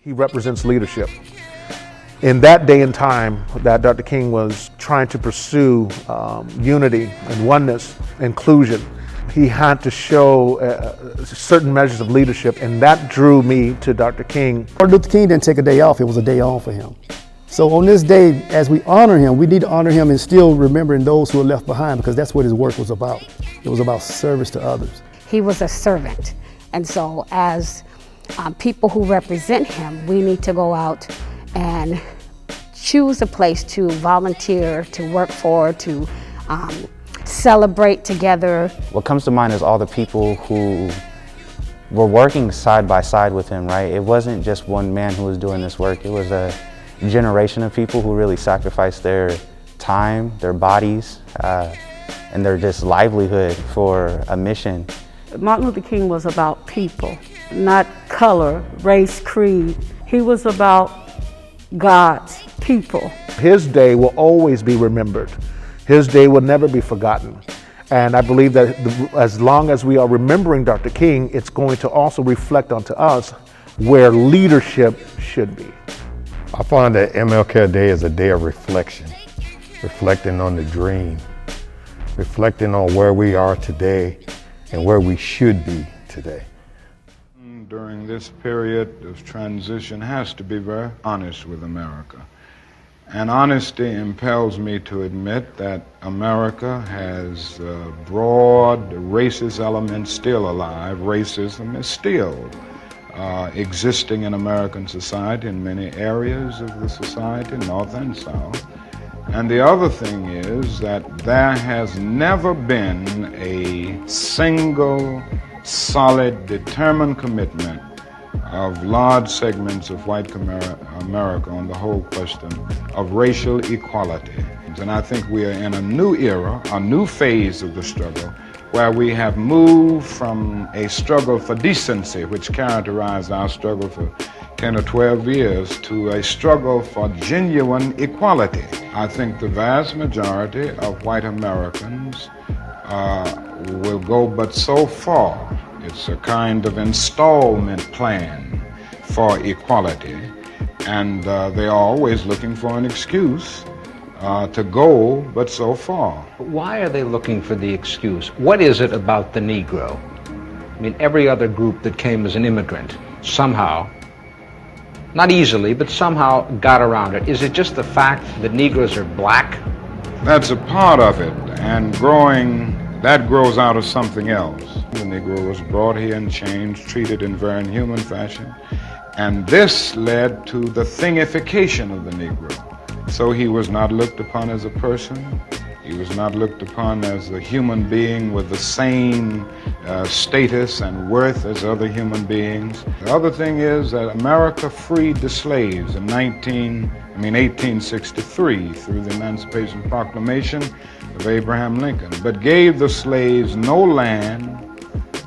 He represents leadership. In that day and time that Dr. King was trying to pursue unity and oneness, inclusion, he had to show certain measures of leadership, and that drew me to Dr. King. Martin Luther King didn't take a day off, it was a day on for him. So on this day, as we honor him, we need to honor him and still remembering those who are left behind, because that's what his work was about. It was about service to others. He was a servant, and so as people who represent him, we need to go out and choose a place to volunteer, to work for, to celebrate together. What comes to mind is all the people who were working side by side with him, right? It wasn't just one man who was doing this work. It was a generation of people who really sacrificed their time, their bodies, and their just livelihood for a mission. Martin Luther King was about people, not color, race, creed. He was about God's people. His day will always be remembered. His day will never be forgotten. And I believe that as long as we are remembering Dr. King, it's going to also reflect onto us where leadership should be. I find that MLK Day is a day of reflection, reflecting on the dream, reflecting on where we are today and where we should be today. During this period of transition has to be very honest with America. And honesty impels me to admit that America has broad racist elements still alive. Racism is still existing in American society in many areas of the society, North and South. And the other thing is that there has never been a single, solid, determined commitment of large segments of white America on the whole question of racial equality. And I think we are in a new era, a new phase of the struggle, where we have moved from a struggle for decency, which characterized our struggle for 10 or 12 years, to a struggle for genuine equality. I think the vast majority of white Americans will go but so far. It's a kind of installment plan for equality, and they are always looking for an excuse to go but so far. Why are they looking for the excuse? What is it about the Negro? I mean, every other group that came as an immigrant somehow, not easily, but somehow got around it. Is it just the fact that Negroes are black? That's a part of it, and that grows out of something else. The Negro was brought here in chains, treated in very inhuman fashion, and this led to the thingification of the Negro. So he was not looked upon as a person. He was not looked upon as a human being with the same status and worth as other human beings. The other thing is that America freed the slaves in 1863 through the Emancipation Proclamation of Abraham Lincoln, but gave the slaves no land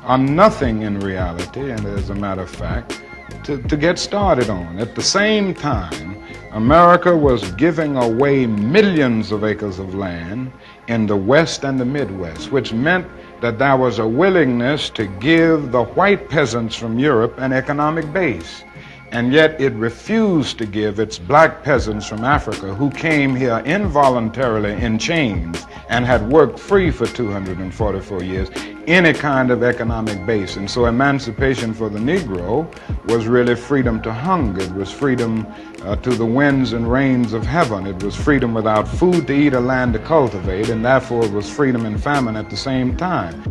or nothing in reality, and as a matter of fact, to get started on. At the same time, America was giving away millions of acres of land in the West and the Midwest, which meant that there was a willingness to give the white peasants from Europe an economic base. And yet it refused to give its black peasants from Africa, who came here involuntarily in chains and had worked free for 244 years, any kind of economic base. And so emancipation for the Negro was really freedom to hunger. It was freedom to the winds and rains of heaven. It was freedom without food to eat or land to cultivate, and therefore it was freedom and famine at the same time.